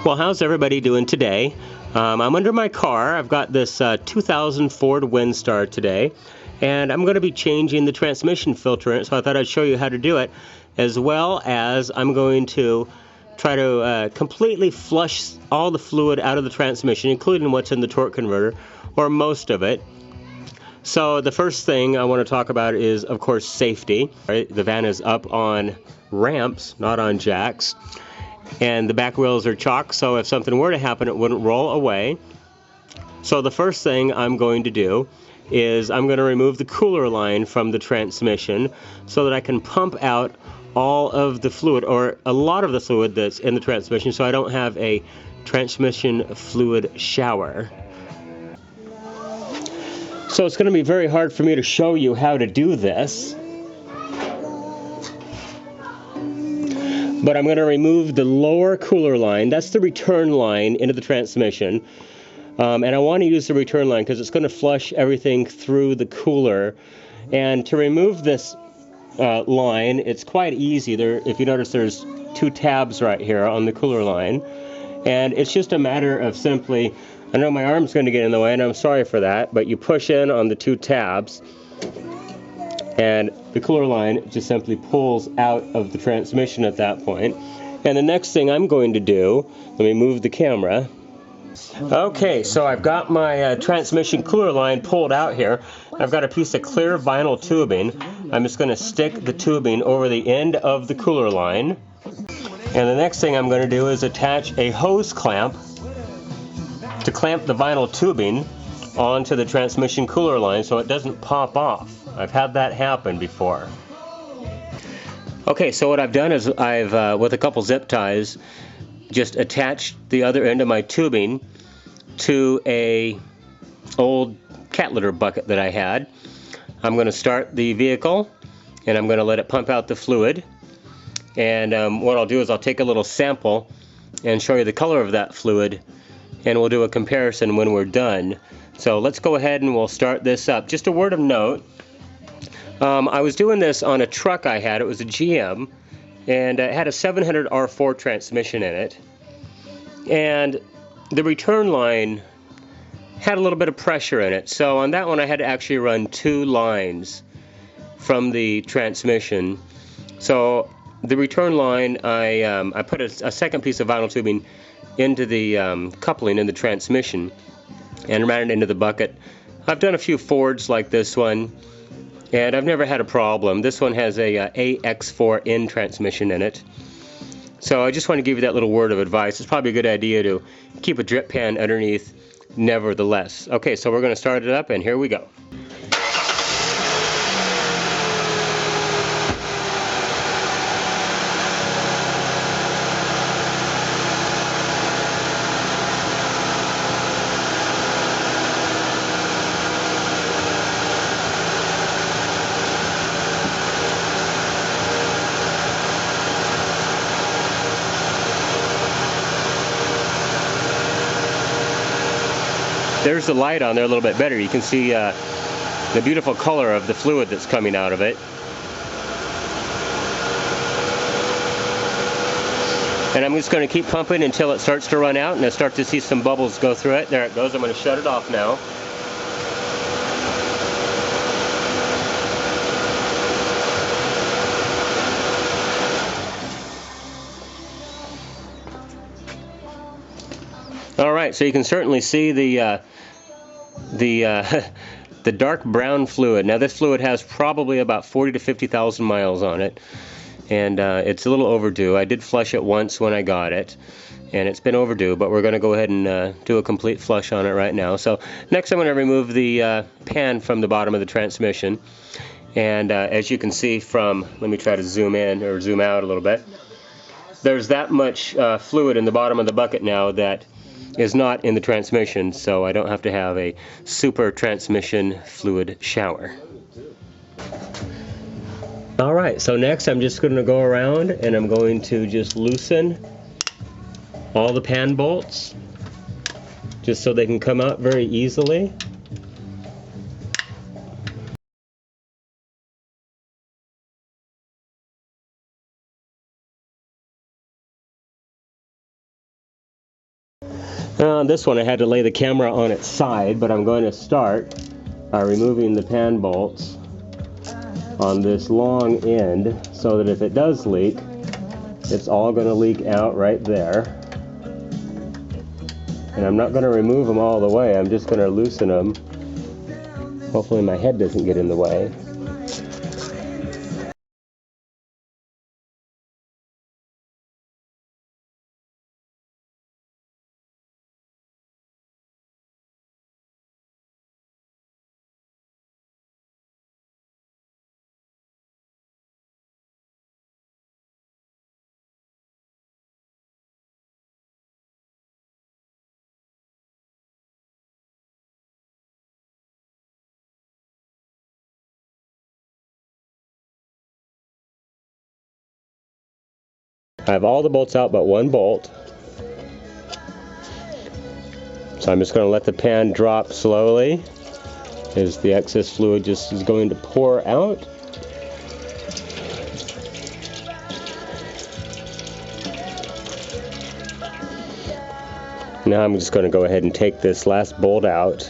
Well, how's everybody doing today? I'm under my car. I've got this 2000 Ford Windstar today, and I'm going to be changing the transmission filter in it, so I thought I'd show you how to do it, as well as I'm going to try to completely flush all the fluid out of the transmission, including what's in the torque converter, or most of it. So the first thing I want to talk about is, of course, safety. Right? The van is up on ramps, not on jacks. And the back wheels are chock, so if something were to happen, it wouldn't roll away. So the first thing I'm going to do is I'm going to remove the cooler line from the transmission so that I can pump out all of the fluid, or a lot of the fluid that's in the transmission, so I don't have a transmission fluid shower. So it's going to be very hard for me to show you how to do this. But I'm going to remove the lower cooler line. That's the return line into the transmission. And I want to use the return line because it's going to flush everything through the cooler. And to remove this line, it's quite easy. If you notice, there's two tabs right here on the cooler line. And it's just a matter of simply, I know my arm's going to get in the way, and I'm sorry for that, but you push in on the two tabs, and the cooler line just simply pulls out of the transmission at that point. And the next thing I'm going to do, let me move the camera. Okay, so I've got my transmission cooler line pulled out here. I've got a piece of clear vinyl tubing. I'm just going to stick the tubing over the end of the cooler line. And the next thing I'm going to do is attach a hose clamp to clamp the vinyl tubing onto the transmission cooler line so it doesn't pop off. I've had that happen before. Okay, so what I've done is I've, with a couple zip ties, just attached the other end of my tubing to a old cat litter bucket that I had. I'm going to start the vehicle, and I'm going to let it pump out the fluid. And what I'll do is I'll take a little sample and show you the color of that fluid, and we'll do a comparison when we're done. So let's go ahead and we'll start this up. Just a word of note. I was doing this on a truck I had. It was a GM, and it had a 700 R4 transmission in it. And the return line had a little bit of pressure in it. So on that one, I had to actually run two lines from the transmission. So the return line, I put a second piece of vinyl tubing into the coupling in the transmission and ran it into the bucket. I've done a few Fords like this one, and I've never had a problem. This one has a AX4N transmission in it. So I just want to give you that little word of advice. It's probably a good idea to keep a drip pan underneath nevertheless. Okay, so we're going to start it up, and here we go. There's the light on there a little bit better. You can see the beautiful color of the fluid that's coming out of it. And I'm just going to keep pumping until it starts to run out, and I start to see some bubbles go through it. There it goes. I'm going to shut it off now. Alright, so you can certainly see the dark brown fluid. Now this fluid has probably about 40 to 50,000 miles on it, and it's a little overdue. I did flush it once when I got it, and it's been overdue, but we're going to go ahead and do a complete flush on it right now. So next I'm going to remove the pan from the bottom of the transmission, and as you can see from, let me try to zoom in or zoom out a little bit, there's that much fluid in the bottom of the bucket now that is not in the transmission, so I don't have to have a super transmission fluid shower. Alright, so next I'm just going to go around and I'm going to just loosen all the pan bolts just so they can come out very easily. On this one I had to lay the camera on its side, but I'm going to start by removing the pan bolts on this long end so that if it does leak, it's all going to leak out right there. And I'm not going to remove them all the way, I'm just going to loosen them. Hopefully my head doesn't get in the way. I have all the bolts out but one bolt. So I'm just going to let the pan drop slowly as the excess fluid just is going to pour out. Now I'm just going to go ahead and take this last bolt out.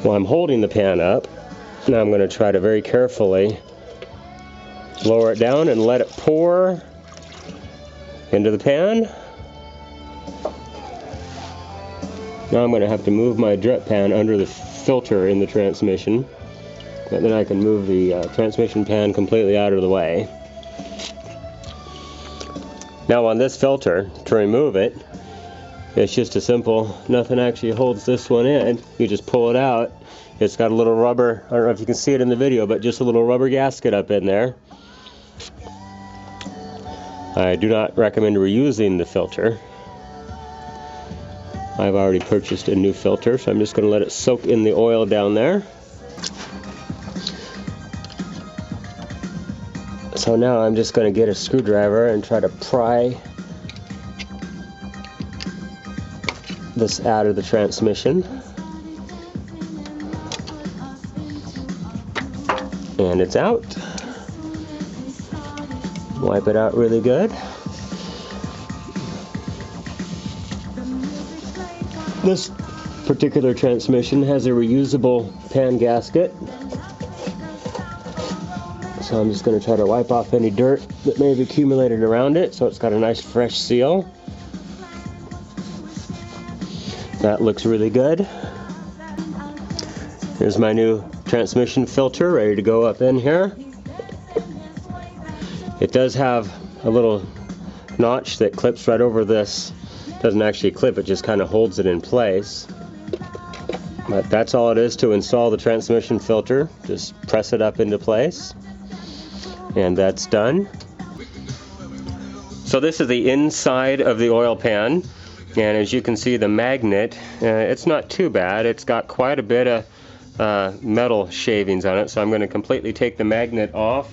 While I'm holding the pan up, now I'm going to try to very carefully lower it down and let it pour into the pan. Now I'm going to have to move my drip pan under the filter in the transmission, and then I can move the transmission pan completely out of the way. Now on this filter, to remove it, it's just a simple, nothing actually holds this one in. You just pull it out. It's got a little rubber, I don't know if you can see it in the video, but just a little rubber gasket up in there. I do not recommend reusing the filter. I've already purchased a new filter, so I'm just going to let it soak in the oil down there. So now I'm just going to get a screwdriver and try to pry this out of the transmission. And it's out. Wipe it out really good. This particular transmission has a reusable pan gasket. So I'm just going to try to wipe off any dirt that may have accumulated around it so it's got a nice fresh seal. That looks really good. Here's my new transmission filter ready to go up in here. It does have a little notch that clips right over this. Doesn't actually clip, it just kind of holds it in place. But that's all it is to install the transmission filter. Just press it up into place. And that's done. So this is the inside of the oil pan. And as you can see, the magnet, it's not too bad. It's got quite a bit of metal shavings on it, so I'm going to completely take the magnet off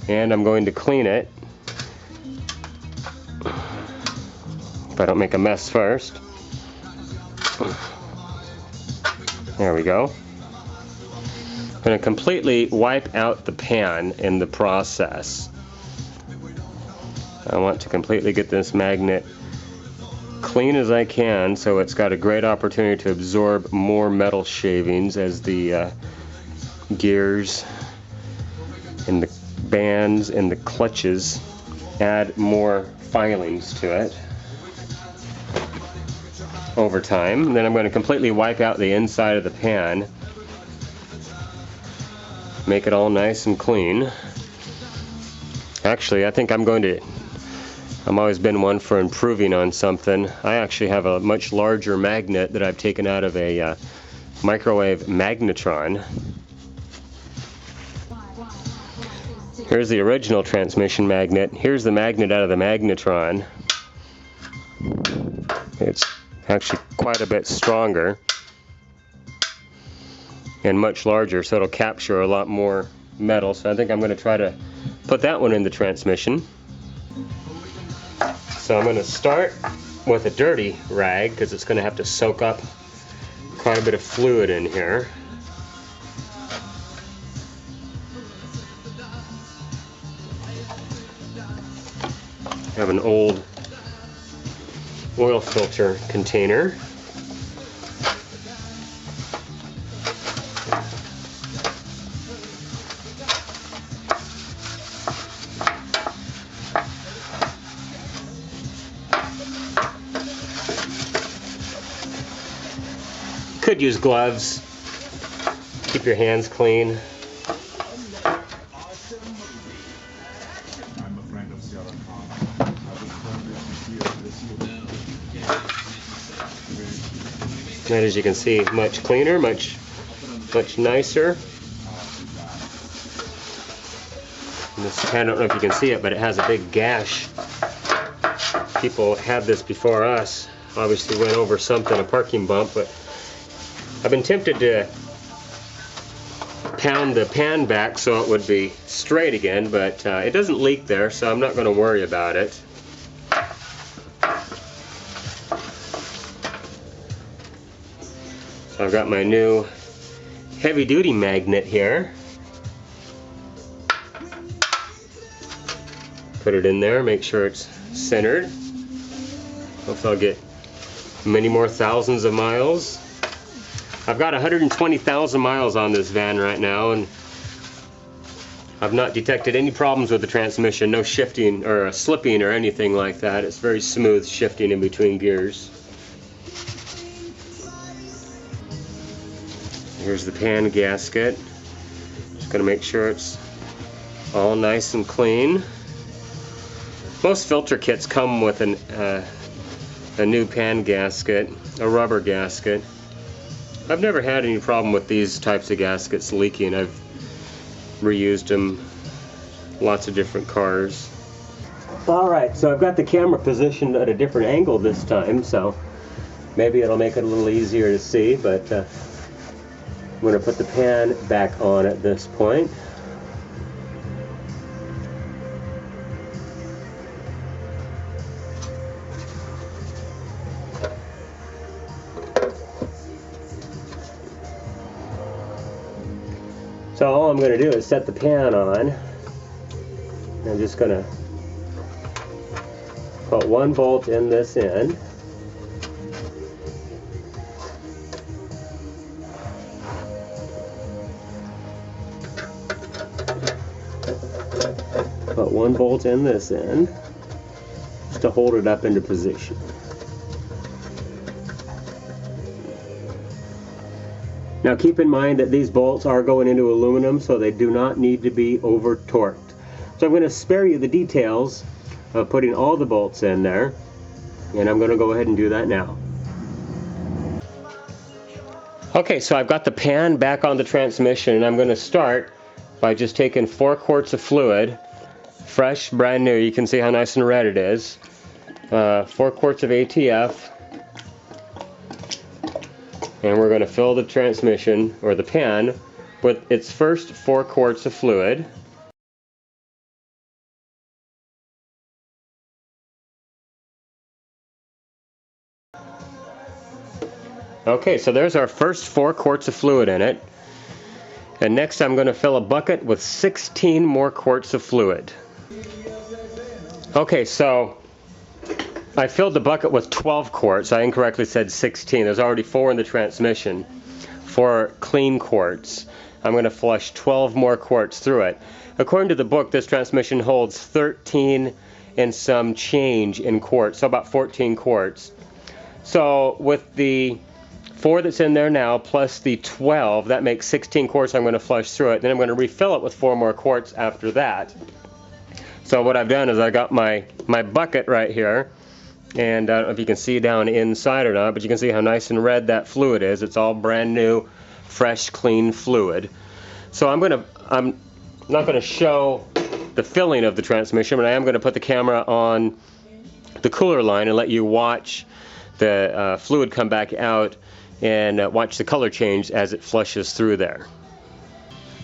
and I'm going to clean it if I don't make a mess first. There we go. I'm going to completely wipe out the pan in the process. I want to completely get this magnet clean as I can so it's got a great opportunity to absorb more metal shavings as the gears and the bands and the clutches add more filings to it over time. And then I'm going to completely wipe out the inside of the pan, make it all nice and clean. Actually, I think I'm always been one for improving on something. I actually have a much larger magnet that I've taken out of a microwave magnetron. Here's the original transmission magnet. Here's the magnet out of the magnetron. It's actually quite a bit stronger and much larger, so it'll capture a lot more metal. So I think I'm going to try to put that one in the transmission. So I'm going to start with a dirty rag because it's going to have to soak up quite a bit of fluid in here. have an old oil filter container. Could use gloves. Keep your hands clean. And as you can see, much cleaner, much nicer. And this, I don't know if you can see it, but it has a big gash. People had this before us. Obviously went over something, a parking bump, but I've been tempted to pound the pan back so it would be straight again, but it doesn't leak there, so I'm not going to worry about it. So I've got my new heavy-duty magnet here. Put it in there, make sure it's centered. Hopefully I'll get many more thousands of miles. I've got 120,000 miles on this van right now, and I've not detected any problems with the transmission. No shifting or slipping or anything like that. It's very smooth shifting in between gears. Here's the pan gasket. Just going to make sure it's all nice and clean. Most filter kits come with a new pan gasket, a rubber gasket. I've never had any problem with these types of gaskets leaking. I've reused them lots of different cars. Alright, so I've got the camera positioned at a different angle this time, so maybe it'll make it a little easier to see, but I'm going to put the pan back on at this point. So all I'm going to do is set the pan on. I'm just going to put one bolt in this end. Put one bolt in this end just to hold it up into position. Now keep in mind that these bolts are going into aluminum, so they do not need to be over torqued. So I'm going to spare you the details of putting all the bolts in there, and I'm going to go ahead and do that now. Okay, so I've got the pan back on the transmission, and I'm going to start by just taking 4 quarts of fluid, fresh, brand new. You can see how nice and red it is. 4 quarts of ATF. And we're going to fill the transmission, or the pan, with its first 4 quarts of fluid. Okay, so there's our first 4 quarts of fluid in it. And next I'm going to fill a bucket with 16 more quarts of fluid. Okay, so I filled the bucket with 12 quarts. I incorrectly said 16. There's already 4 in the transmission. 4 clean quarts. I'm going to flush 12 more quarts through it. According to the book, this transmission holds 13 and some change in quarts, so about 14 quarts. So with the 4 that's in there now plus the 12, that makes 16 quarts I'm going to flush through it. Then I'm going to refill it with 4 more quarts after that. So what I've done is I got my bucket right here. And I don't know if you can see down inside or not, but you can see how nice and red that fluid is. It's all brand new, fresh, clean fluid. So I'm not going to show the filling of the transmission, but I am going to put the camera on the cooler line and let you watch the fluid come back out and watch the color change as it flushes through there.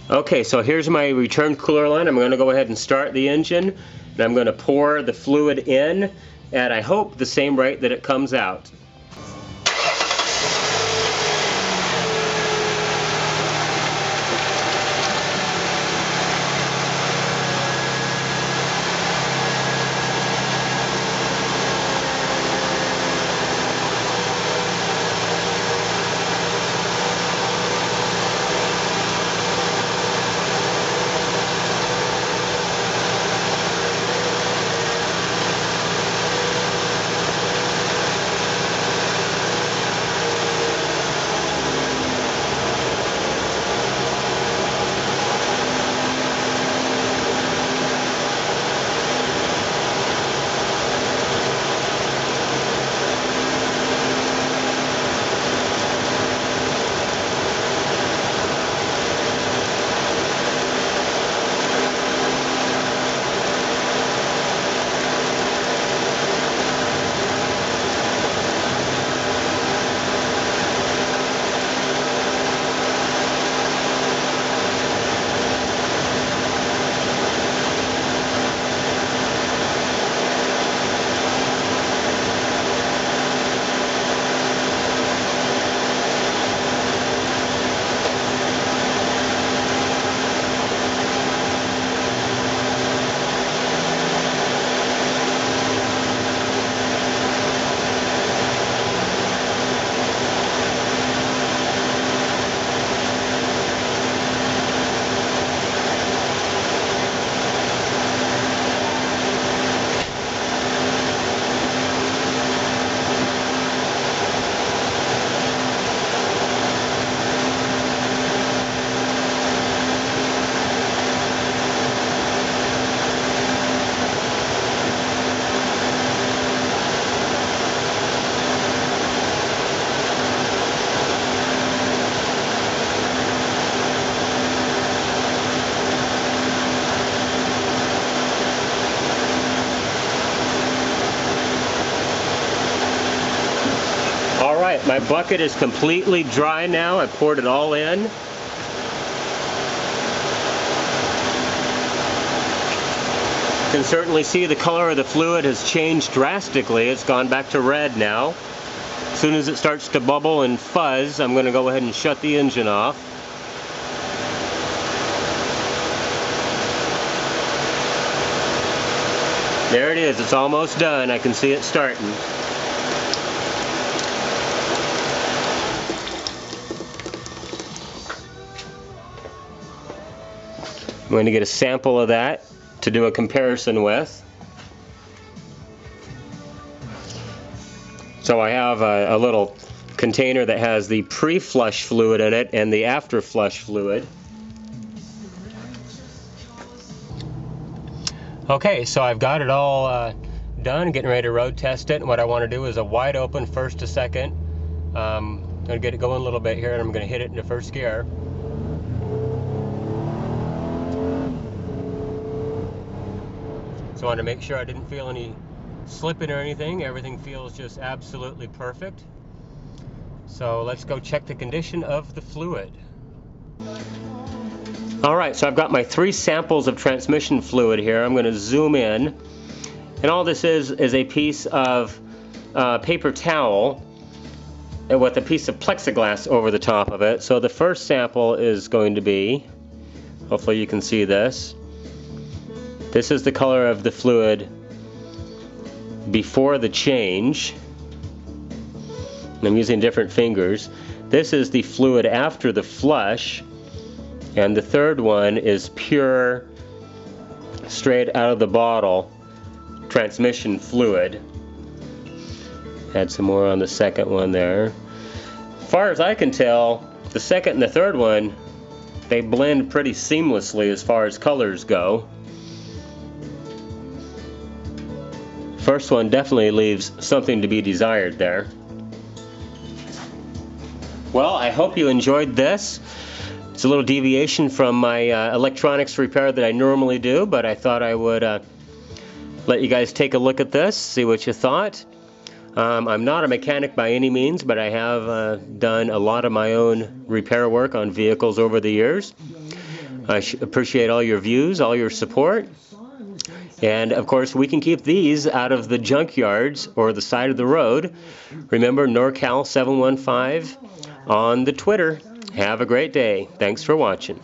Okay, so here's my return cooler line. I'm going to go ahead and start the engine, and I'm going to pour the fluid in at, I hope, the same rate that it comes out. my bucket is completely dry now. I poured it all in. You can certainly see the color of the fluid has changed drastically. It's gone back to red now. As soon as it starts to bubble and fuzz, I'm going to go ahead and shut the engine off. There it is. It's almost done. I can see it starting. I'm going to get a sample of that to do a comparison with. So I have a little container that has the pre-flush fluid in it and the after-flush fluid. Okay, so I've got it all done, getting ready to road test it. And what I want to do is a wide open first to second. I'm going to get it going a little bit here, and I'm going to hit it into first gear. So I wanted to make sure I didn't feel any slipping or anything. Everything feels just absolutely perfect. So let's go check the condition of the fluid. Alright, so I've got my 3 samples of transmission fluid here. I'm going to zoom in. And all this is a piece of paper towel with a piece of plexiglass over the top of it. So the first sample is going to be, hopefully you can see this. This is the color of the fluid before the change. I'm using different fingers. This is the fluid after the flush, and the third one is pure, straight out of the bottle transmission fluid. Add some more on the second one there. As far as I can tell, the second and the third one, they blend pretty seamlessly as far as colors go. First one definitely leaves something to be desired there. Well, I hope you enjoyed this. It's a little deviation from my electronics repair that I normally do, but I thought I would let you guys take a look at this, see what you thought. I'm not a mechanic by any means, but I have done a lot of my own repair work on vehicles over the years. I appreciate all your views, all your support. And of course, we can keep these out of the junkyards or the side of the road. Remember, NorCal715 on the Twitter. Have a great day. Thanks for watching.